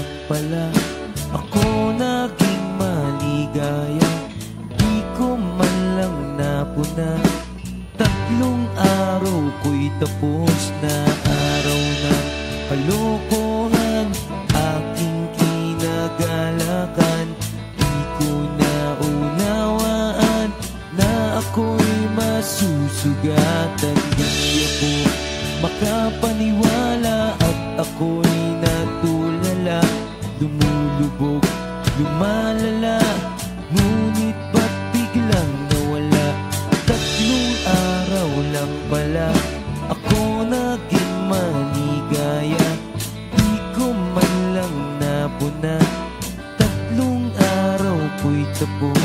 lang pala ako naging maligaya. Di ko man lang napuna. 3 araw ko'y tapos na. Araw ng kalokohan, aking kinagalakan. Di ko na unawaan na ako'y masusugatan. Di ako makapaniwala at ako'y natulala. Lumulubog, lumalala, ngunit ba't biglang nawala? 3 araw lang pala ako naging maligaya. Di ko man lang napuna. 3 araw ko'y tapos